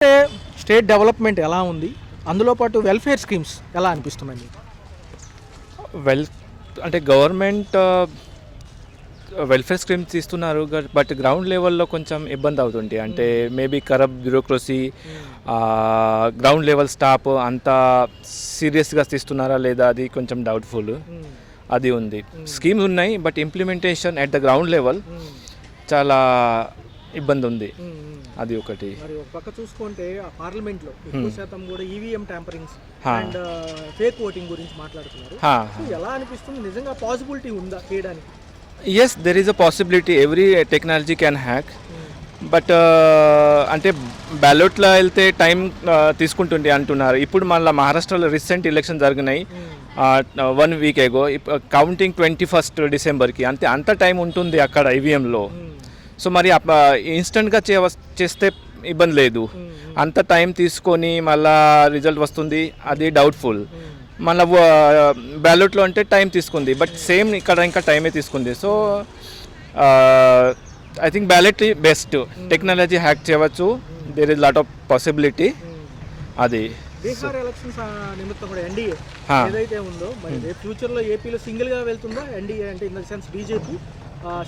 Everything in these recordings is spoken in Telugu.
అంటే స్టేట్ డెవలప్మెంట్ ఎలా ఉంది, అందులో పాటు వెల్ఫేర్ స్కీమ్స్ ఎలా అనిపిస్తున్నాయి మీకు? వెల్ అంటే గవర్నమెంట్ వెల్ఫేర్ స్కీమ్స్ ఇస్తున్నారు, బట్ గ్రౌండ్ లెవెల్లో కొంచెం ఇబ్బంది అవుతుంది. అంటే maybe corrupt bureaucracy, ground level staff అంతా సీరియస్గా తీస్తున్నారా లేదా అది కొంచెం డౌట్ఫుల్. అది ఉంది. స్కీమ్స్ ఉన్నాయి, but implementation at the ground level చాలా ఇబ్బంది ఉంది. అది ఒకటి. మరి ఒక పక్క చూసుకుంటే పార్లమెంట్లో ఎక్కువ శాతం కూడా EVM tamperings and fake voting గురించి మాట్లాడుతున్నారు. ఎలా అనిపిస్తుంది, నిజంగా పాసిబిలిటీ ఉందా చేయడానికి? Yes, there is a possibility. Every technology can hack, but అంటే బ్యాలెట్లో వెళ్తే టైం తీసుకుంటుంది అంటున్నారు. ఇప్పుడు మళ్ళీ మహారాష్ట్రలో రీసెంట్ ఎలక్షన్ జరిగినాయి 1 వీక్ ఎగో. కౌంటింగ్ 21 డిసెంబర్కి. అంత టైం ఉంటుంది అక్కడ ఈవీఎంలో. సో మరి ఇన్స్టెంట్గా చేస్తే ఇబ్బంది లేదు. అంత టైం తీసుకొని మళ్ళా రిజల్ట్ వస్తుంది, అది డౌట్ఫుల్. మళ్ళీ బ్యాలెట్లో అంటే టైం తీసుకుంది, బట్ సేమ్ ఇక్కడ ఇంకా టైమే తీసుకుంది. So I think ballot best. Technology hack చేయవచ్చు, there is lot of possibility. అది బీహార్ ఎలక్షన్స్ నిమిత్తం కూడా ఎన్డీఏ ఏదైతే ఉందో, మరి ఫ్యూచర్లో ఏపీలో సింగిల్గా వెళ్తుందా ఎన్డీఏ? అంటే ఇన్ ద సెన్స్ బీజేపీ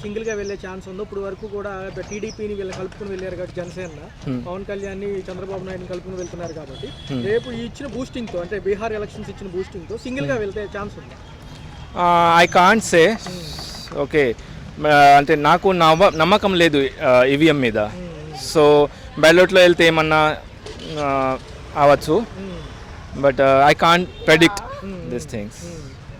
సింగిల్గా వెళ్ళే ఛాన్స్ ఉందో? ఇప్పుడు వరకు కూడా టీడీపీని వీళ్ళు కలుపుకుని వెళ్ళారు కాబట్టి జనసేన, పవన్ కళ్యాణ్ చంద్రబాబు నాయుడుని కలుపుకుని వెళ్తున్నారు కాబట్టి రేపు ఈ ఇచ్చిన బూస్టింగ్తో, అంటే బీహార్ ఎలక్షన్స్ ఇచ్చిన బూస్టింగ్తో సింగిల్గా వెళ్తే ఛాన్స్ ఉంది? I can't say. ఓకే, అంటే నాకు నమ్మకం లేదు ఈవీఎం మీద. సో బ్యాలెట్లో వెళ్తే ఏమన్నా అవ్వచ్చు, but I can't predict this things.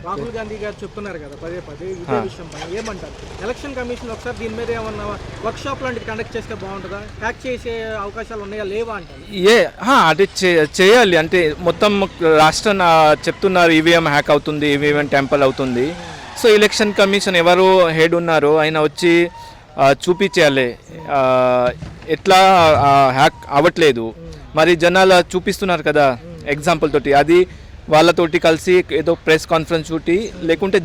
Rahul Gandhi గారు చెప్తున్నారు కదా పదే ఇదే విషయం పైన ఏమంటారు? ఎలక్షన్ కమిషన్ ఒకసారి దీని మీద ఏమన్నా వర్క్షాప్ లాంటివి కండక్ట్ చేస్తే బాగుంటుందా? హ్యాక్ చేసే అవకాశాలు ఉన్నాయా లేవా అంటారు? అది చేయాలి. అంటే మొత్తం రాష్ట్రం చెప్తున్నారు ఈవీఎం హ్యాక్ అవుతుంది, ఈవీఎం టెంపల్ అవుతుంది. సో ఎలక్షన్ కమిషన్ ఎవరు హెడ్ ఉన్నారో ఆయన వచ్చి చూపించాలి ఎట్లా హ్యాక్ అవ్వట్లేదు. మరి జనాలు చూపిస్తున్నారు కదా ఎగ్జాంపుల్ తోటి. అది వాళ్ళతోటి కలిసి ఏదో ప్రెస్ కాన్ఫరెన్స్ చూటి, లేకుంటే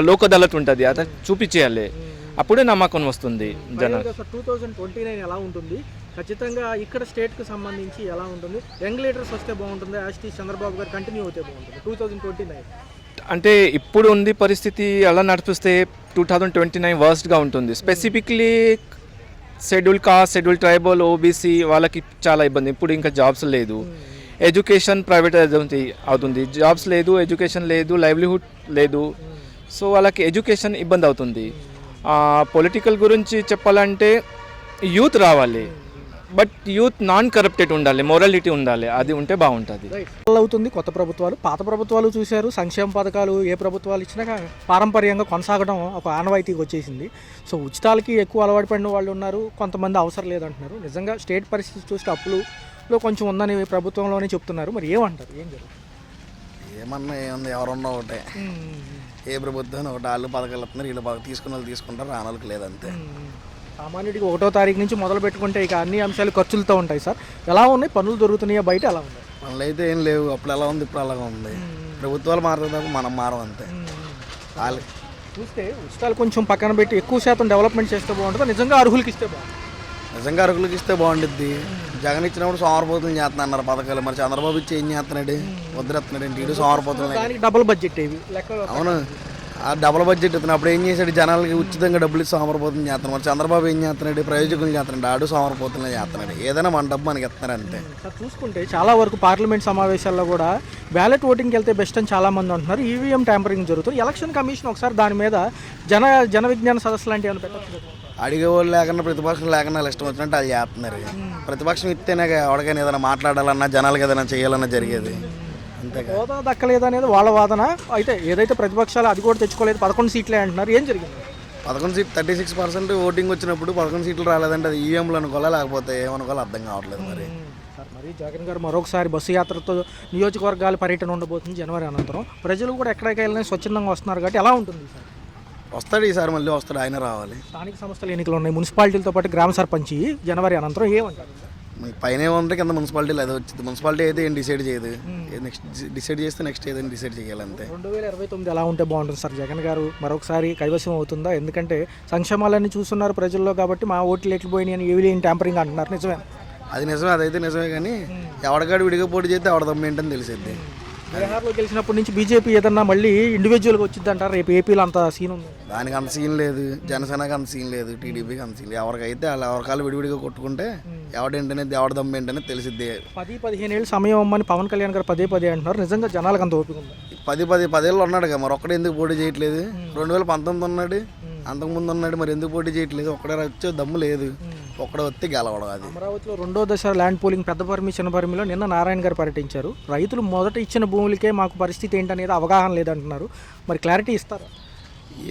లోక్ అదాలత్ ఉంటుంది, అది చూపించేయాలి. అప్పుడే నమ్మకం వస్తుంది జనాలు. 2029 ఎలా ఉంటుంది ఖచ్చితంగా ఇక్కడ స్టేట్కి సంబంధించి ఎలా ఉంటుంది? యంగ్ లీడర్స్ వస్తే బాగుంటుంది, యాస్టీ చంద్రబాబు గారు కంటిన్యూ అవుతే బాగుంటుంది 2029? అంటే ఇప్పుడు ఉంది పరిస్థితి అలా నడిపిస్తే 2029 వర్స్ట్గా ఉంటుంది. Specifically schedule caste, schedule tribal, OBC వాళ్ళకి చాలా ఇబ్బంది. ఇప్పుడు ఇంకా జాబ్స్ లేదు, ఎడ్యుకేషన్ ప్రైవేటైజ్ అవుతుంది, జాబ్స్ లేదు, ఎడ్యుకేషన్ లేదు, లైవ్లీహుడ్ లేదు. సో వాళ్ళకి ఎడ్యుకేషన్ ఇబ్బంది అవుతుంది. పొలిటికల్ గురించి చెప్పాలంటే యూత్ రావాలి, బట్ యూత్ నాన్ కరప్టెడ్ ఉండాలి, మొరాలిటీ ఉండాలి. అది ఉంటే బాగుంటుంది. అవుతుంది. కొత్త ప్రభుత్వాలు, పాత ప్రభుత్వాలు చూశారు, సంక్షేమ పథకాలు ఏ ప్రభుత్వాలు ఇచ్చినా పారంపర్యంగా కొనసాగడం ఒక ఆనవాయితీకి వచ్చేసింది. సో ఉచితాలకి ఎక్కువ అలవాటు పడిన వాళ్ళు ఉన్నారు, కొంతమంది అవసరం లేదంటున్నారు. నిజంగా స్టేట్ పరిస్థితి చూస్తే అప్పులులో కొంచెం ఉందని ప్రభుత్వంలోనే చెప్తున్నారు. మరి ఏమంటారు, ఏం జరుగుతుంది? ఏమన్నా ఏముంది, ఎవరున్నా ఒకటే. ఏ ప్రభుత్వం ఒకటి, వాళ్ళు పథకాలు ఇస్తున్నారు, వీళ్ళు తీసుకున్న వాళ్ళు తీసుకుంటారు, రానోళ్ళకి లేదంతే. సామాన్యుడికి 1వ తారీఖు నుంచి మొదలు పెట్టుకుంటే ఇక అన్ని అంశాలు ఖర్చులతో ఉంటాయి సార్. ఎలా ఉన్నాయి పనులు? దొరుకుతున్నాయా బయట? ఎలా ఉన్నాయి పనులు? అయితే ఏం లేవు. అప్పుడు ఎలా ఉంది, ఇప్పుడు అలాగే ఉంది. ప్రభుత్వాలు మారుతుంది, మనం మారం అంతే. వాళ్ళు చూస్తే ఉచితాలు కొంచెం పక్కన పెట్టి ఎక్కువ శాతం డెవలప్మెంట్ చేస్తే బాగుంటుంది. నిజంగా అర్హులకి ఇస్తే బాగుంటుంది. నిజంగా అర్హులకి ఇస్తే బాగుంటుంది. జగన్ ఇచ్చినప్పుడు సోమరపోతులు చేస్తున్నారు పథకాలు, మరి చంద్రబాబు ఇచ్చి ఏం చేస్తున్నాడు? వదిలేస్తున్నాడు ఏంటి? ఇటు సోమరపోతులు. డబుల్ బడ్జెట్ ఇవి లెక్క. అవును, ఆ డబుల్ బడ్జెట్ ఇస్తున్నప్పుడు ఏం చేశాడు? జనాలకి ఉచితంగా డబ్బులు ఇచ్చి సోమరపోతులు చేస్తున్నాడు. మరి చంద్రబాబు ఏం చేస్తున్నాడు? ప్రయోజకులు చేస్తున్నాడు, ఆడు సోమరపోతులనే చేస్తున్నాడు. ఏదైనా మన డబ్బు మనకి ఇస్తున్నారు అంతే. చూసుకుంటే చాలా వరకు పార్లమెంట్ సమావేశాల్లో కూడా బ్యాలెట్ ఓటింగ్కి వెళ్తే బెస్ట్ అని చాలా మంది అంటున్నారు. ఈవీఎం ట్యాంపరింగ్ జరుగుతుంది. ఎలక్షన్ కమిషన్ ఒకసారి దాని మీద జన విజ్ఞాన సదస్సు లాంటివి ఏమైనా పెట్టచ్చు? అడిగేవాళ్ళు లేకుండా, ప్రతిపక్షం లేకుండా ఇష్టం వచ్చినట్టు వాళ్ళు చేస్తున్నారు. ప్రతిపక్షం ఇస్తేనే ఎవరికైనా ఏదైనా మాట్లాడాలన్నా, జనాలకు ఏదైనా చేయాలన్నా జరిగేది. అంతే. హోదా దక్కలేదు అనేది వాళ్ళ వాదన. అయితే ఏదైతే ప్రతిపక్షాలు అది కూడా తెచ్చుకోలేదు, 11 సీట్లే అంటున్నారు. ఏం జరిగింది? 11 సీట్లు 36% ఓటింగ్ వచ్చినప్పుడు 11 సీట్లు రాలేదంటే అది ఈవీఎంలు అనుకోవాలా లేకపోతే ఏమనుకోవాలో అర్థం కావట్లేదు. మరి జగన్ గారు మరొకసారి బస్సు యాత్రతో నియోజకవర్గాల పర్యటన ఉండబోతుంది జనవరి అనంతరం. ప్రజలు కూడా ఎక్కడికి వెళ్ళినా స్వచ్ఛందంగా వస్తున్నారు కాబట్టి ఎలా ఉంటుంది సార్? వస్తాడు ఈసారి, మళ్ళీ వస్తాడు, ఆయన రావాలి. స్థానిక సంస్థల ఎన్నికలు ఉన్నాయి, మున్సిపాలిటీలతో పాటు గ్రామ సర్పంచ్ జనవరి అనంతరం ఏమంటారు? పైన ఏమంటే కింద మున్సిపాలిటీలు అదే వచ్చింది. మున్సిపాలిటీ అయితే ఏం డిసైడ్ చేయదు, నెక్స్ట్ డిసైడ్ చేస్తే నెక్స్ట్ ఏదైనా డిసైడ్ చేయాలంతే. 2029 ఎలా ఉంటే బాగుంటుంది సార్? జగన్ గారు మరొకసారి కైవసం అవుతుందా? ఎందుకంటే సంక్షేమాలన్నీ చూస్తున్నారు ప్రజల్లో కాబట్టి మా ఓట్లు ఎట్లిపోయినాయి అని ఈవీఎం ట్యాంపరింగ్ అంటున్నారు, నిజమే? అది నిజమే, అదైతే నిజమే. కానీ ఎవడికాడు విడిగా పోటీ చేస్తే ఎవడ దమ్ము ఏంటని తెలిసిద్ది. బీహార్లో గెలిచినప్పటి నుంచి బీజేపీ ఏదన్నా మళ్ళీ ఇండివిజువల్గా వచ్చింది అంటారు. రేపు ఏపీలో అంత సీన్ ఉంది. దానికి అంత సీన్ లేదు, జనసేనకి అంత సీన్ లేదు, టీడీపీకి అంత సీన్ లేదు. ఎవరికైతే ఎవరికాలు విడివిడిగా కొట్టుకుంటే ఎవడేంటనేది ఎవడ దమ్ము ఏంటనేది తెలిసిద్ది. 10-15 ఏళ్ళు సమయం అమ్మని పవన్ కళ్యాణ్ గారు పదే అంటున్నారు. నిజంగా జనాలకు అంత ఓపిక ఉంది? 10 ఏళ్ళు ఉన్నాడు, మరి ఒక్కడే ఎందుకు పోటీ చేయట్లేదు? 2019 ఉన్నాడు, అంతకుముందు ఉన్నాడు, మరి ఎందుకు పోటీ చేయట్లేదు? ఒక్కడే వచ్చే దమ్ము లేదు, ఒక్కడే వస్తే గెలవడం. అది అమరావతిలో 2వ దశ ల్యాండ్ పూలింగ్ పెద్దపర్మి చిన్నపర్మిలో నిన్న నారాయణ గారు పర్యటించారు. రైతులు మొదట ఇచ్చిన భూములకే మాకు పరిస్థితి ఏంటనేది అవగాహన లేదంటున్నారు. మరి క్లారిటీ ఇస్తారా?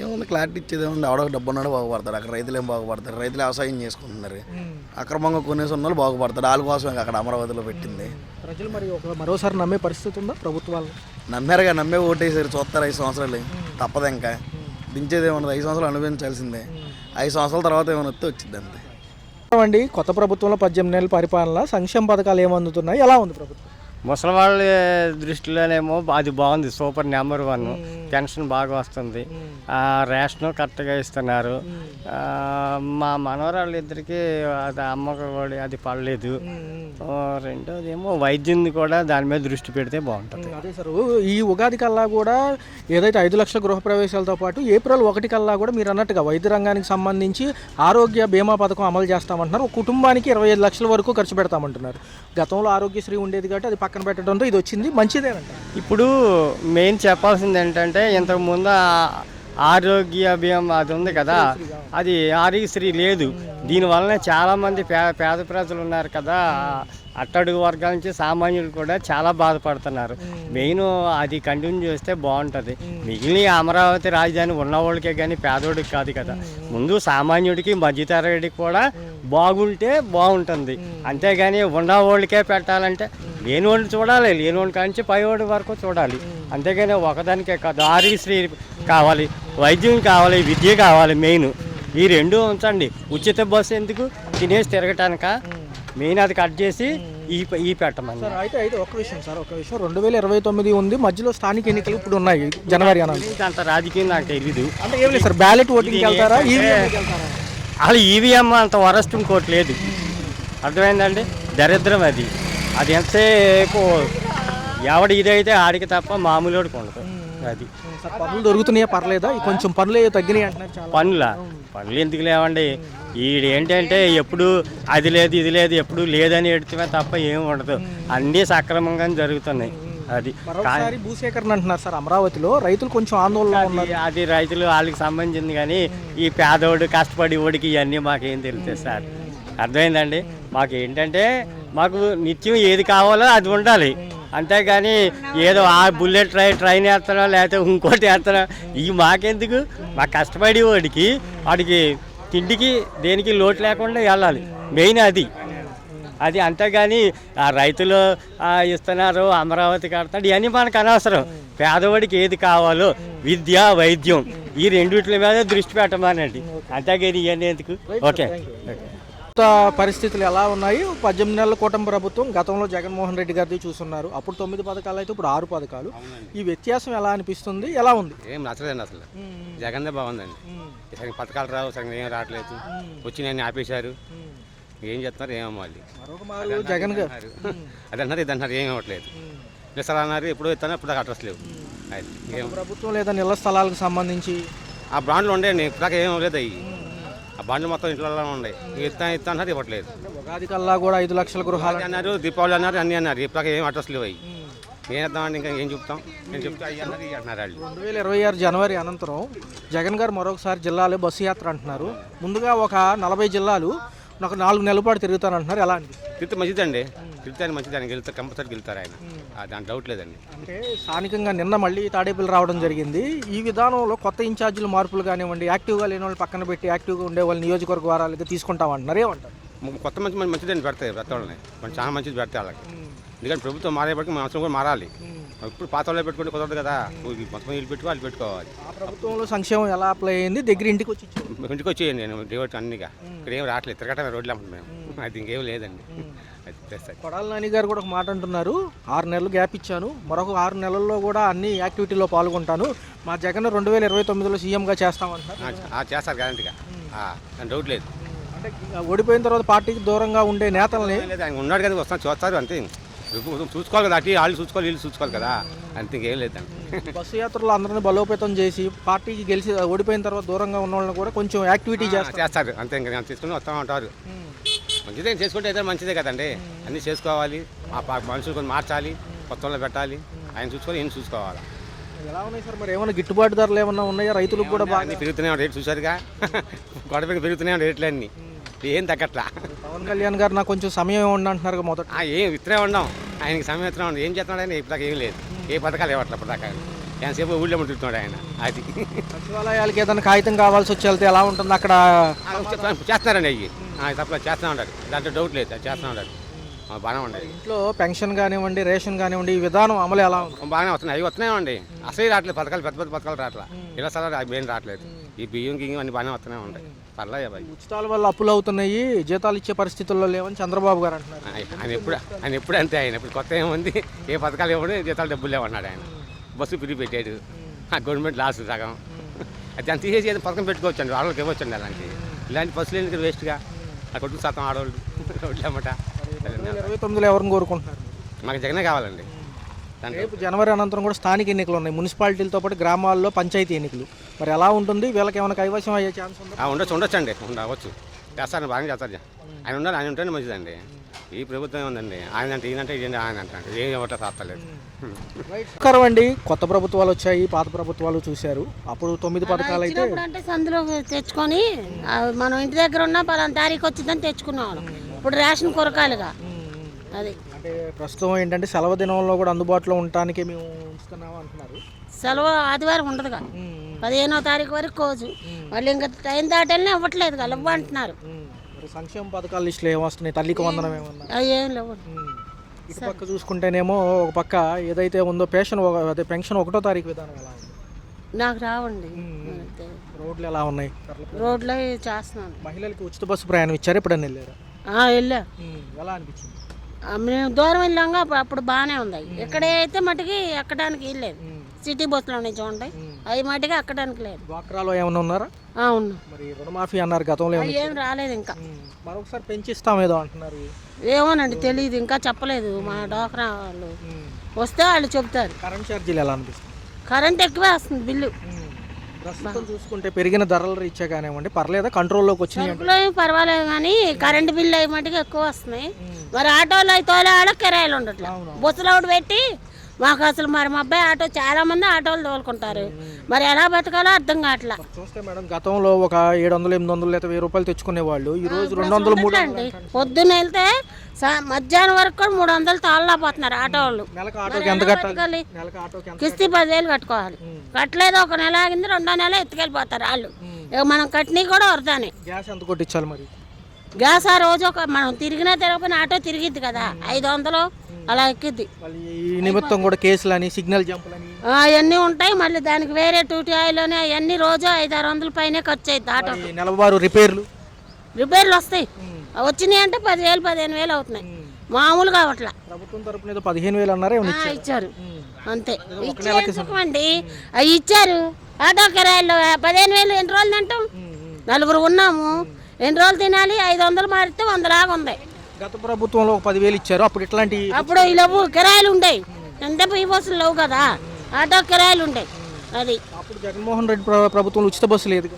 ఏముంది క్లారిటీ ఇచ్చేది ఏముంది? ఎవడో డబ్బు ఉన్నాడు బాగుపడతాడు, అక్కడ రైతులు ఏం బాగుపడతారు? రైతులు వ్యవసాయం చేసుకుంటున్నారు, అక్రమంగా కొనేసి ఉన్న వాళ్ళు బాగుపడతాడు. వాళ్ళ కోసం అక్కడ అమరావతిలో పెట్టింది. ప్రజలు మరి మరోసారి నమ్మే పరిస్థితి ఉందా ప్రభుత్వాలను? నమ్మారుగా, నమ్మే ఓటేసారు. చూస్తారు 5 సంవత్సరాలు, తప్పదు. ఇంకా దించేది ఏమన్నది? 5 సంవత్సరాలు అనుభవించాల్సిందే. 5 సంవత్సరాల తర్వాత ఏమైనా వస్తే వచ్చింది అంతే. అండి, కొత్త ప్రభుత్వంలో 18 నెలల పరిపాలన, సంక్షేమ పథకాలు ఏమందుతున్నాయి, ఎలా ఉంది ప్రభుత్వం? ముసలి వాళ్ళ దృష్టిలోనేమో అది బాగుంది, సూపర్ నెంబర్ 1. పెన్షన్ బాగా వస్తుంది, రేషన్ కరెక్ట్గా ఇస్తున్నారు. మా మనవరాళ్ళు ఇద్దరికి అది అమ్మఒడి అది పడలేదు. రెండోది ఏమో వైద్యం కూడా దాని మీద దృష్టి పెడితే బాగుంటుంది. అదే సార్, ఈ ఉగాది కల్లా కూడా ఏదైతే 5 లక్షల గృహప్రవేశాలతో పాటు ఏప్రిల్ 1 కల్లా కూడా మీరు అన్నట్టుగా వైద్య రంగానికి సంబంధించి ఆరోగ్య బీమా పథకం అమలు చేస్తామంటున్నారు. ఒక కుటుంబానికి 25 లక్షల వరకు ఖర్చు పెడతామంటున్నారు. గతంలో ఆరోగ్యశ్రీ ఉండేది కాబట్టి అది పక్కన పెట్టడంతో ఇది వచ్చింది, మంచిదేనంట. ఇప్పుడు మెయిన్ చెప్పాల్సింది ఏంటంటే, ఇంతకుముందు ఆరోగ్య బీమా అది ఉంది కదా, అది ఆరోగ్యశ్రీ లేదు. దీనివల్లనే చాలామంది పేద ప్రజలు ఉన్నారు కదా, అట్టడుగు వర్గాల నుంచి సామాన్యులు కూడా చాలా బాధపడుతున్నారు. మెయిన్ అది కంటిన్యూ చేస్తే బాగుంటుంది. మిగిలిన అమరావతి రాజధాని ఉన్నవాళ్ళకే కానీ పేదోడికి కాదు కదా. ముందు సామాన్యుడికి మధ్యతరగతికి కూడా బాగుంటే బాగుంటుంది. అంతేగాని ఉన్నవాళ్ళకే పెట్టాలంటే లేనివాడిని చూడాలి, లేనివాడి కాంచి పైవాడి వరకు చూడాలి. అంతేగాని ఒకదానికే కాదు, ఆరోగ్యశ్రీ కావాలి, వైద్యం కావాలి, విద్య కావాలి. మెయిన్ ఈ 2 ఉంచండి. ఉచిత బస్సు ఎందుకు? తినేసి తిరగటానిక? మెయిన్ అది కట్ చేసి ఈ పెట్టమని. సార్ అయితే ఒక విషయం 2029 ఉంది, మధ్యలో స్థానిక ఎన్నికలు ఇప్పుడు ఉన్నాయి జనవరి అనాలి. అంత రాజకీయం నాకు తెలీదు. అంటే ఏం లేదు సార్, బ్యాలెట్ ఓటింగ్కి వెళ్తారా? అసలు ఈవీఎం అంత వరస్ట్ ఇంకోటి లేదు. అర్థమైందండి, దరిద్రం అది. అది ఎంతసేపు ఎవడు ఇదైతే ఆడికి తప్ప మామూలుడికి ఉండదు. అది పనులు దొరుకుతున్నాయా? పర్లేదా? కొంచెం పనులు తగ్గినాయి అంటున్నారు. పనులు ఎందుకు లేవండి? ఏంటంటే ఎప్పుడు అది లేదు ఇది లేదు, ఎప్పుడు లేదని ఎడితే తప్ప ఏమి ఉండదు. అన్నీ సక్రమంగా జరుగుతున్నాయి. అది భూసేకరణ అంటున్నారు సార్. అమరావతిలో రైతులు కొంచెం ఆందోళన ఉన్నారు. అది రైతులు వాళ్ళకి సంబంధించింది, కానీ ఈ పేదోడు కష్టపడి ఓడికి ఇవన్నీ మాకేం తెలుస్తాయి సార్. అర్థమైందండి? మాకు ఏంటంటే మాకు నిత్యం ఏది కావాలో అది ఉండాలి. అంతేగాని ఏదో ఆ బుల్లెట్ ట్రైన్ వేస్తానో లేకపోతే ఇంకోటి వేస్తానో ఇవి మాకెందుకు? మాకు కష్టపడి వాడికి తిండికి దేనికి లోటు లేకుండా వెళ్ళాలి. మెయిన్ అది అంతేగాని ఆ రైతులు ఇస్తున్నారు, అమరావతి కడతాడు, ఇవన్నీ మనకు అనవసరం. పేదవాడికి ఏది కావాలో విద్య, వైద్యం ఈ 2 మీద దృష్టి పెట్టమానండి. అంతేగాని ఇవన్నీ ఎందుకు? ఓకే. పరిస్థితులు ఎలా ఉన్నాయి? 18 నెలల కూటమి ప్రభుత్వం, గతంలో జగన్మోహన్ రెడ్డి గారిది చూస్తున్నారు. అప్పుడు 9 పథకాలు అయితే ఇప్పుడు 6 పథకాలు. ఈ వ్యత్యాసం ఎలా అనిపిస్తుంది? ఎలా ఉంది? ఏం నచ్చలేదండి అసలు. జగన్దే బాగుందండి. సరిగ్గా పథకాలు రావు, సరిగ్గా ఏం రావట్లేదు. వచ్చి నేను ఆపేశారు. ఏం చేస్తున్నారు ఏమో మళ్ళీ జగన్ గారు అది అన్నారు, ఇది అన్నారు, ఏమి ఇవ్వట్లేదు. ఇస్తారు అన్నారు, ఎప్పుడు ఇస్తాను ఇప్పుడు దాకా అడ్రస్ లేవు. ప్రభుత్వం లేదా ఇళ్ల స్థలాలకు సంబంధించి ఆ బాండ్లు ఉండేయండి, ఇప్పుడు దాకా ఏం ఇవ్వలేదు. అవి ఆ బాండ్లు మొత్తం ఇంట్లో ఉన్నాయి. ఇస్తా అన్నారు, ఇవ్వట్లేదు. ఉగాది కల్లా కూడా 5 లక్షల గృహాలు అన్నారు, దీపావళి అన్నారు, అన్నీ అన్నారు. ఇప్పుడు దాకా ఏం అడ్రస్ లేవు. అవి ఏం చేద్దామండి, ఇంకా ఏం చెప్తాం? నేను చెప్తే అయ్యి అన్నారు, ఇవి అంటున్నారు వాళ్ళు. 2026 జనవరి అనంతరం జగన్ గారు మరొకసారి జిల్లాలో బస్సు యాత్ర అంటున్నారు. ముందుగా ఒక 40 జిల్లాలు ఒక 4 నెలల పాటు తిరుగుతానంటున్నారు. ఎలా అనిపిస్తుంది? తిరిగితే మంచిదండి, తిరుగుతాను మంచిదాన్ని. గెలుస్తారు, కంపల్సరీ గెలుస్తారు ఆయన, దాని డౌట్ లేదండి. అంటే స్థానికంగా నిన్న మళ్ళీ తాడేపల్లి రావడం జరిగింది. ఈ విధానంలో కొత్త ఇన్ఛార్జీలు మార్పులు కానివ్వండి, యాక్టివ్గా లేని వాళ్ళు పక్కన పెట్టి యాక్టివ్గా ఉండే వాళ్ళు నియోజకవర్గ వారాలు తీసుకుంటామంటున్నారు. ఏమంటారు? కొత్త మంచిదని పెడతాయి, పెద్దవాళ్ళని చాలా మంచిది పెడతాయి వాళ్ళకి. ఎందుకంటే ప్రభుత్వం మారేపటికి మన అవసరం కూడా మారాలి. ఇప్పుడు పాత వాళ్ళే పెట్టుకుంటే కుదరదు కదా. మొత్తం వీళ్ళు పెట్టుకో, వాళ్ళు పెట్టుకోవాలి. ఆ ప్రభుత్వంలో సంక్షేమం ఎలా అప్లై అయింది? దగ్గర ఇంటికి వచ్చేయండి. నేను డేవట్ అన్నిగా ఇక్కడ ఏం రావట్లేదు, తిరగటమే రోడ్లు అమ్మంటాం మేము. అది ఇంకేం లేదండి. కొడాల నాని గారు కూడా ఒక మాట అంటున్నారు, 6 నెలలు గ్యాప్ ఇచ్చాను, మరొక 6 నెలల్లో కూడా అన్ని యాక్టివిటీలో పాల్గొంటాను, మా జగన్ 2029లో సీఎంగా చేస్తామంటున్నారు. చేస్తారు గ్యారంటీగా, దాని డౌట్ లేదు. అంటే ఓడిపోయిన తర్వాత పార్టీకి దూరంగా ఉండే నేతల్ని లేదు ఆయన ఉన్నాడు కదా వస్తాను చూస్తారు అంతే చూసుకోవాలి కదా అటు వాళ్ళు చూసుకోవాలి వీళ్ళు చూసుకోవాలి కదా అంతే ఇంకేం లేదండి బస్సు యాత్రలో అందరిని బలోపేతం చేసి పార్టీకి గెలిచి ఓడిపోయిన తర్వాత దూరంగా ఉన్న వాళ్ళని కూడా కొంచెం యాక్టివిటీ చేస్తారు. చేస్తారు అంతే ఇంకా తీసుకుని వస్తూ ఉంటారు మంచిదే చేసుకుంటే అయితే మంచిదే కదండి అన్నీ చేసుకోవాలి మనుషులు కొన్ని మార్చాలి కొత్త వాళ్ళు పెట్టాలి ఆయన చూసుకోవాలి ఈయన చూసుకోవాలి ఎలా ఉన్నాయి సార్ మరి ఏమైనా గిట్టుబాటు ధరలు ఏమన్నా ఉన్నాయా రైతులకు కూడా బాగా? అన్నీ పెరుగుతున్నాయి రేట్లు చూసారుగా గొడవ పెరుగుతున్నాయి రేట్లు అన్నీ ఏం తగ్గట్లా. పవన్ కళ్యాణ్ గారు నాకు కొంచెం సమయం ఇవ్వండి అంటున్నారు మొదట. ఏం ఇత్తనే ఉండం ఆయనకి సమయం ఇస్తూనే ఉండం ఏం చేస్తున్నాడు ఆయన ఇప్పటిదాకా ఏం లేదు ఏ పథకాలు ఇవ్వట్లే ఇప్పటిదాకా ఎంతసేపు ఊళ్ళో ఉంటున్నాడు ఆయన అది సచివాలయాలకి ఏదైనా కాగితం కావాల్సి వచ్చి వెళ్తే ఎలా ఉంటుంది అక్కడ? చేస్తున్నారండి అవి తప్ప చేస్తూ ఉంటారు దాంట్లో డౌట్ లేదు అది చేస్తూ ఉంటారు బాగానే ఉండదు. ఇంట్లో పెన్షన్ కానివ్వండి రేషన్ కానివ్వండి ఈ విధానం అమలు ఎలా ఉంది? బాగానే వస్తున్నాయి అవి వస్తున్నాయండి అసలు రావట్లేదు పథకాలు పెద్ద పెద్ద పథకాలు రావట్లా ఇలా సరే అవి ఏం రావట్లేదు ఈ బియ్యం గియ్యం అన్ని బాగానే వస్తూనే ఉంటాయి పర్లేదు అవి ఉచితాల వల్ల అప్పులు అవుతున్నాయి జీతాలు ఇచ్చే పరిస్థితుల్లో లేవని చంద్రబాబు గారు అంటున్నారు. ఆయన ఎప్పుడు అంతే ఆయన ఇప్పుడు కొత్త ఏముంది ఏ పథకాలు ఇవ్వడు జీతాలు డబ్బులు లేవన్నాడు ఆయన బస్సు ఫ్రీ పెట్టాడు గవర్నమెంట్ లాస్ సగం అది అంత తీసేసి ఏదో పథకం పెట్టుకోవచ్చండి ఆడవాళ్ళకి ఇవ్వచ్చండి అలాంటి ఇలాంటి బస్సులు ఎందుకు వేస్ట్గా ఆ కొట్టుకు శాతం ఆడవాళ్ళు రోడ్లు అన్నమాట 2029లో ఎవరిని కోరుకుంటున్నారు? మాకు జగనే కావాలండి రేపు జనవరి అనంతరం కూడా స్థానిక ఎన్నికలు ఉన్నాయి మున్సిపాలిటీలతో పాటు గ్రామాల్లో పంచాయతీ ఎన్నికలు మరి ఎలా ఉంటుంది వీళ్ళకి ఏమైనా కైవసం అయ్యే ఛాన్స్ ఉందా? ఉండొచ్చండి ఉండవచ్చు చేస్తాను బాగా చేస్తారు ఆయన ఉండాలి ఆయన ఉంటేనే మంచిదండి ఈ ప్రభుత్వం ఉందండి ఆయన అంటే ఈయనంటే ఇదేంటి ఆయన అంటే ఏం ఇవ్వటం సాస్తలేదు నమస్కారం అండి. కొత్త ప్రభుత్వాలు వచ్చాయి పాత ప్రభుత్వాలు చూశారు అప్పుడు 9 పథకాలు అయితే అంటే సందులో తెచ్చుకొని మనం ఇంటి దగ్గర ఉన్న పలానా తారీఖు వచ్చిందని తెచ్చుకున్నాం ఇప్పుడు రేషన్ కొరకాలుగా అది అంటే ప్రస్తుతం ఏంటంటే సెలవు దినంలో కూడా అందుబాటులో ఉండటానికి మేము ఉంచుతున్నాము అంటున్నారు. సెలవు ఆదివారం ఉండదుగా 15వ తారీఖు వరకు కోజు వాళ్ళు ఇంకా టైం దాటనే ఇవ్వట్లేదు కదా అంటున్నారు. మరి సంక్షేమ పథకాల లిస్టులో ఏమొస్తున్నాయి తల్లికి వందనం ఏమన్నా? అవి ఏం లేవు. ఇటు పక్క చూసుకుంటేనేమో ఒక పక్క ఏదైతే ఉందో అదే పెన్షన్ 1వ తారీఖు విధానం ఎలా ఉంది? నాకు రావండి. రోడ్లు ఎలా ఉన్నాయి? రోడ్లో చేస్తున్నాను. మహిళలకు ఉచిత బస్సు ప్రయాణం ఇచ్చారు ఎప్పుడన్నా వెళ్ళారు? వెళ్ళా. ఎలా అనిపించింది? మేము దూరం వెళ్ళాంగా అప్పుడు బాగానే ఉంది. ఇక్కడైతే మటుకి ఎక్కడానికి వెళ్ళలేదు సిటీ బస్సులో ఉన్నాయి చూడండి అవి మటుకి ఎక్కడానికి లేదు. డ్వాక్రాలో ఏమన్నా ఉన్నారా? ఉన్నా. మరి రుణమాఫీ అన్నారు గతంలో ఏం రాలేదు ఇంకా. మరొకసారి పెంచిస్తాం ఏదో అంటున్నారు. ఏమోనండి తెలియదు ఇంకా చెప్పలేదు మా డ్వాక్రా వాళ్ళు వస్తే వాళ్ళు చెప్తారు. కరెంట్ ఛార్జీలు ఎలా అనిపిస్తుంది? కరెంట్ ఎక్కువే వస్తుంది బిల్లు. ప్రస్తుతం చూసుకుంటే పెరిగిన ధరల రీత్యా కానివ్వండి పర్లేదా కంట్రోల్లోకి వచ్చినాయి? సరుకులో ఏం పర్వాలేదు కానీ కరెంటు బిల్లు అవి మటుకు ఎక్కువ వస్తున్నాయి. మరి ఆటోలో అవి తోలే వాళ్ళకి కిరాయిలు ఉండట్లేదు. బస్సులో ఒకటి పెట్టి మాకు అసలు మరి మా అబ్బాయి ఆటో చాలా మంది ఆటోలు తోలుకుంటారు మరి ఎలా బతకాలో అర్థం కావట్లా. చూస్తే మేడం గతంలో ఒక 700-800 లేదా 1000 రూపాయలు తెచ్చుకునే వాళ్ళు ఈ రోజు 200-300 అండి. పొద్దున్న వెళ్తే మధ్యాహ్నం వరకు కూడా 300 తాళ్ళపోతున్నారు ఆటో వాళ్ళు. నెలకు ఆటోకి ఎంత కట్టాలి? నెలకు ఆటోకి ఎంత? కిస్తీ 10,000 కట్టుకోవాలి. కట్టలేదు ఒక నెల ఆగింది 2వ నెల ఎత్తుకెళ్ళిపోతారు వాళ్ళు. ఇక మనం కట్టినవి కూడా వరదానే. గ్యాస్ ఎంత కొట్టించాలి మరి? గ్యాస్ ఆ రోజు ఒక మనం తిరిగినా తిరగకపోయినా ఆటో తిరిగిద్ది కదా 500 అలా ఎక్కిద్ది. ఈ నిమిత్తం కూడా కేసులు అని సిగ్నల్ జంపులని అవన్నీ ఉంటాయి. మళ్ళీ దానికి వేరే టూటీ ఆయిల్ అని అవన్నీ రోజు 500-600 పైన ఖర్చు అవుతుంది ఆటో. నెలవారు రిపేర్లు వస్తాయి వచ్చినాయి అంటే 10,000-15,000 అవుతున్నాయి మామూలుగా అవట్లా. ప్రభుత్వం తరపున ఏదో 15,000 అన్నారే ఇచ్చారు అంతే. ఇచ్చేందుకండి అవి ఇచ్చారు ఆటో కిరాయిల్లో 15,000 ఎన్ని రోజులు తింటాం? 4 ఉన్నాము ఎన్ని రోజులు తినాలి? 500 మారితే 100 లాగా ఉంది. గత ప్రభుత్వంలో ఒక 10,000 ఇచ్చారు అప్పుడు ఇట్లాంటి అప్పుడు ఇలావు కిరాయిలు ఉండేవి ఎంత ఈ బస్సులు లేవు కదా ఆటో కిరాయిలు ఉండేవి. అది అప్పుడు జగన్మోహన్ రెడ్డి ప్రభుత్వంలో ఉచిత బస్సు లేదు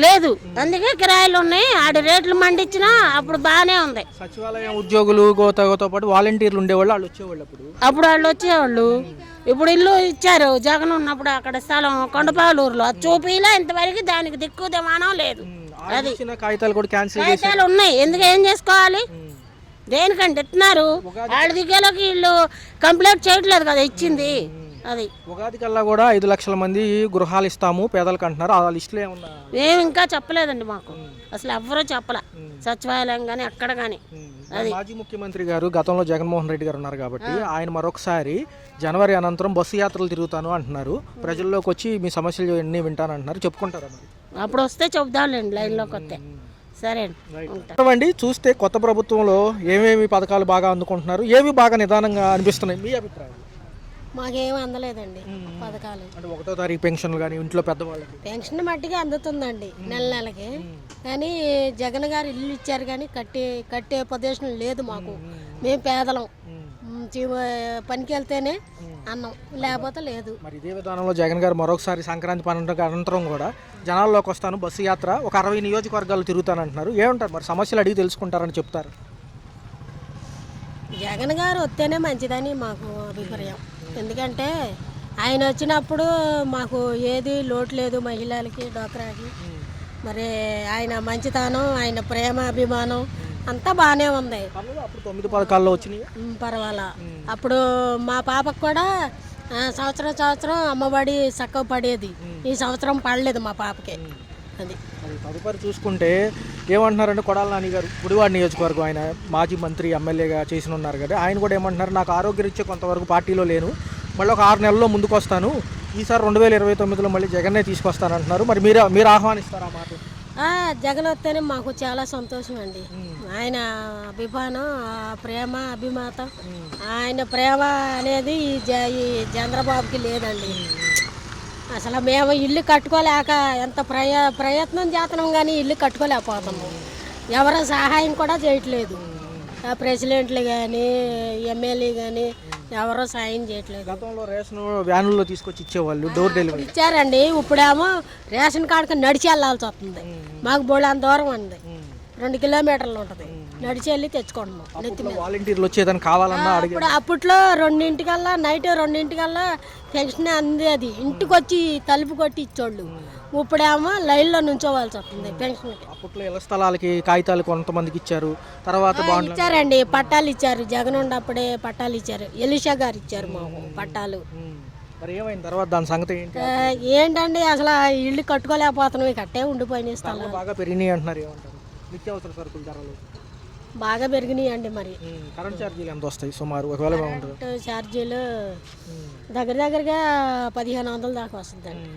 లేదు అందుకే కిరాయిలు ఉన్నాయి. ఆడి రేట్లు మండిచ్చినా అప్పుడు బాగానే ఉంది. సచివాలయం ఉద్యోగులు గోతో పాటు వాలంటీర్లు ఉండేవాళ్ళు వాళ్ళు వచ్చేవాళ్ళు అప్పుడు వాళ్ళు వచ్చేవాళ్ళు. ఇప్పుడు ఇల్లు ఇచ్చారు జగన్ ఉన్నప్పుడు అక్కడ స్థలం కొండపాలూరులో చూపిలా ఇంతవరకు దానికి దిక్కు దిమానం లేదు. అది కాగితాలు కూడా క్యాన్సిల్ కాగితాలు ఉన్నాయి ఎందుకు ఏం చేసుకోవాలి దేనికంటే ఇస్తున్నారు వాళ్ళ దిగ్గలోకి వీళ్ళు కంప్లైంట్ చేయట్లేదు కదా ఇచ్చింది. అది ఉగాది కల్లా కూడా 5 లక్షల మంది గృహాలు ఇస్తాము పేదలకు అంటున్నారు. ఆ లిస్టులో ఏమన్నా? మేము ఇంకా చెప్పలేదండి మాకు అసలు ఎవ్వరూ చెప్పలే సచివాలయం కానీ అక్కడ కానీ. అది మాజీ ముఖ్యమంత్రి గారు గతంలో జగన్మోహన్ రెడ్డి గారు ఉన్నారు కాబట్టి ఆయన మరొకసారి జనవరి అనంతరం బస్సు యాత్రలు తిరుగుతాను అంటున్నారు. ప్రజల్లోకి వచ్చి మీ సమస్యలు అన్నీ వింటాను అంటున్నారు. చెప్పుకుంటారా మరి? అప్పుడు వస్తే చెప్దాంలేండి లైన్లోకి వస్తే. సరే అండి. చూస్తే కొత్త ప్రభుత్వంలో ఏమేమి పథకాలు బాగా అందుకుంటున్నారు ఏవి బాగా నిదానంగా అనిపిస్తున్నాయి మీ అభిప్రాయం? మాకేం అందలేదండి పథకాలు. అంటే 1వ తారీఖు పెన్షన్లు కానీ ఇంట్లో పెద్దవాళ్ళకి పెన్షన్ మట్టిగా అందుతుందండి నెలకి. కానీ జగన్ గారు ఇల్లు ఇచ్చారు కానీ కట్టే పొజిషన్ లేదు మాకు. మేము పేదలం, పనికి వెళ్తేనే అన్నం, లేకపోతే లేదు. మరి ఇదే విధానంలో జగన్ గారు మరొకసారి సంక్రాంతి పండుగ అనంతరం కూడా జనాల్లోకి వస్తాను, బస్సు యాత్ర ఒక 60 నియోజకవర్గాలు తిరుగుతానంటున్నారు. ఏమంటారు మరి? సమస్యలు అడిగి తెలుసుకుంటారని చెప్తారు. జగన్ గారు వస్తేనే మంచిదని మాకు అభిప్రాయం. ఎందుకంటే ఆయన వచ్చినప్పుడు మాకు ఏది లోటు లేదు, మహిళలకి, డోక్రాకి. మరి ఆయన మంచితనం, ఆయన ప్రేమ, అభిమానం అంతా బాగానే ఉంది. అప్పుడు 9 పథకాల్లో వచ్చినాయి. పర్వాలా. అప్పుడు మా పాపకు కూడా సంవత్సరం అమ్మఒడి చక్కగా పడేది. ఈ సంవత్సరం పడలేదు మా పాపకి. అది తదుపరి చూసుకుంటే ఏమంటున్నారంటే కొడాల నాని గారు గుడివాడ నియోజకవర్గం ఆయన మాజీ మంత్రి ఎమ్మెల్యేగా చేసి ఉన్నారు కదా, ఆయన కూడా ఏమంటున్నారు, నాకు ఆరోగ్యరీత్యా కొంతవరకు పార్టీలో లేను, మళ్ళీ ఒక 6 నెలల్లో ముందుకు వస్తాను, ఈసారి 2029లో మళ్ళీ జగన్నే తీసుకొస్తానంటున్నారు. మరి మీరు ఆహ్వానిస్తారా మాట? జగన్ వస్తేనే మాకు చాలా సంతోషం అండి. ఆయన అభిమానం, ప్రేమ, అభిమాతం, ఆయన ప్రేమ అనేది ఈ చంద్రబాబుకి లేదండి. అసలు మేము ఇల్లు కట్టుకోలేక ఎంత ప్రయత్నం చేస్తున్నాం కానీ ఇల్లు కట్టుకోలేకపోతున్నాము. ఎవరో సహాయం కూడా చేయట్లేదు. ప్రెసిడెంట్లు కానీ ఎమ్మెల్యే కానీ ఎవరో సాయం చేయట్లేదు. గతంలో రేషన్ వ్యానుల్లో తీసుకొచ్చి ఇచ్చేవాళ్ళు, డోర్ డెలివరీ ఇచ్చారండి. ఇప్పుడేమో రేషన్ కార్డుకి నడిచి వెళ్ళాల్సి వస్తుంది. మాకు బోళ్ళంత దూరం ఉంది, 2 కిలోమీటర్లు ఉంటుంది. నడిచి వెళ్ళి తెచ్చుకుంటున్నాం. వాలంటీర్లు వచ్చేదాన్ని కావాలన్నా అప్పట్లో 2 నైట్ 2 పెన్షన్ అందేది. ఇంటికి వచ్చి తలుపు కొట్టి ఇచ్చోళ్ళు. ఇప్పుడేమో లైన్లో నుంచోవాల్సి వస్తుంది పెన్షన్కి. అప్పట్లో ఇళ్ల స్థలాలకి కాగితాలు కొంతమందికి ఇచ్చారు, తర్వాత ఇచ్చారండి, పట్టాలు ఇచ్చారు. జగన్ ఉన్నప్పుడే పట్టాలు ఇచ్చారు. ఎలీషా గారు ఇచ్చారు మాకు పట్టాలు. మరి ఏమైంది తర్వాత దాని సంగతి ఏంటి? ఏంటండి అసలు ఇల్లు కట్టుకోలేకపోతున్నాం, కట్టే ఉండిపోయినాయి స్థలాలు. బాగా పెరిగినాయి అంటున్నారు. ఏమంటారు? నిత్యావసర సరుకుల ధరలు బాగా పెరిగినాయి అండి. మరి కరెంట్ ఛార్జీలు ఎంత వస్తాయి సుమారు? ఒకవేళ ఛార్జీలు దగ్గరగా 1500 దాకా వస్తుందండి.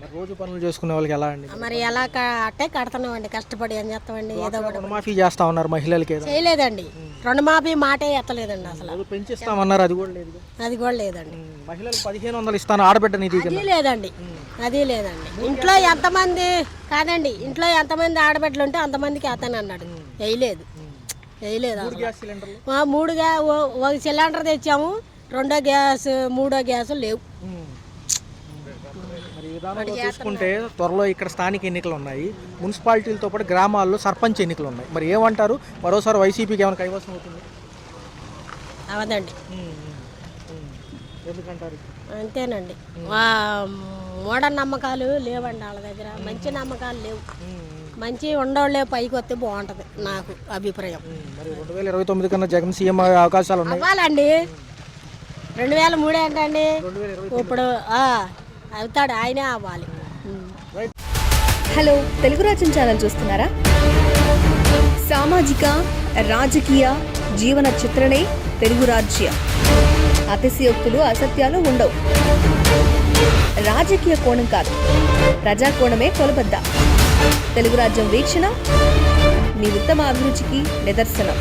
మరి రోజు పనులు చేసుకునే వాళ్ళకి ఎలా అండి? మరి ఎలా అట్టే కడుతున్నామండి, కష్టపడి ఏం చేస్తామండి. ఏదో రుణమాఫీ చేస్తా ఉన్నారు మహిళలకి, చేయలేదండి. రుణమాఫీ మాటే ఎత్తలేదండి. అసలు పెంచిస్తామన్నారు, అది కూడా లేదు. అది కూడా లేదండి. మహిళలకు 1500 ఇస్తాను ఆడబిడ్డ నిధి లేదండి. అది లేదండి. ఇంట్లో ఎంతమంది కాదండి, ఇంట్లో ఎంతమంది ఆడబిడ్డలు ఉంటే అంతమందికి అతను అన్నాడు. వేయలేదు. 3 ఒక సిలిండర్ తెచ్చాము, 2వ గ్యాస్ 3వ గ్యాస్ లేవు. చూసుకుంటే త్వరలో ఇక్కడ స్థానిక ఎన్నికలు ఉన్నాయి, మున్సిపాలిటీలతో పాటు గ్రామాల్లో సర్పంచ్ ఎన్నికలు ఉన్నాయి. మరి ఏమంటారు? మరోసారి వైసీపీకి ఏమైనా కైవసం అవుతుంది? అవదండి. ఎందుకంటారు? అంతేనండి. మూఢ నమ్మకాలు లేవండి వాళ్ళ దగ్గర, మంచి నమ్మకాలు లేవు. మంచి ఉండోళ్ళే పైకి వస్తే బాగుంటుంది నాకు అభిప్రాయం. మరి 2029 కన్నా జగన్ సీఎం అవకాశాలు ఉన్నాయి. అవ్వాలండి. 2003 ఏంటండి ఇప్పుడు అవుతాడు, ఆయనే అవ్వాలి. హలో, తెలుగు రాజ్యం ఛానల్ చూస్తున్నారా? సామాజిక, రాజకీయ, జీవన చిత్రణే తెలుగు రాజ్యం. అతిశయోక్తులు, అసత్యాలు ఉండవు. రాజకీయ కోణం కాదు, ప్రజా కోణమే కొలబద్ద. తెలుగు రాజ్యం వీక్షణ మీ ఉత్తమ అభిరుచికి నిదర్శనం.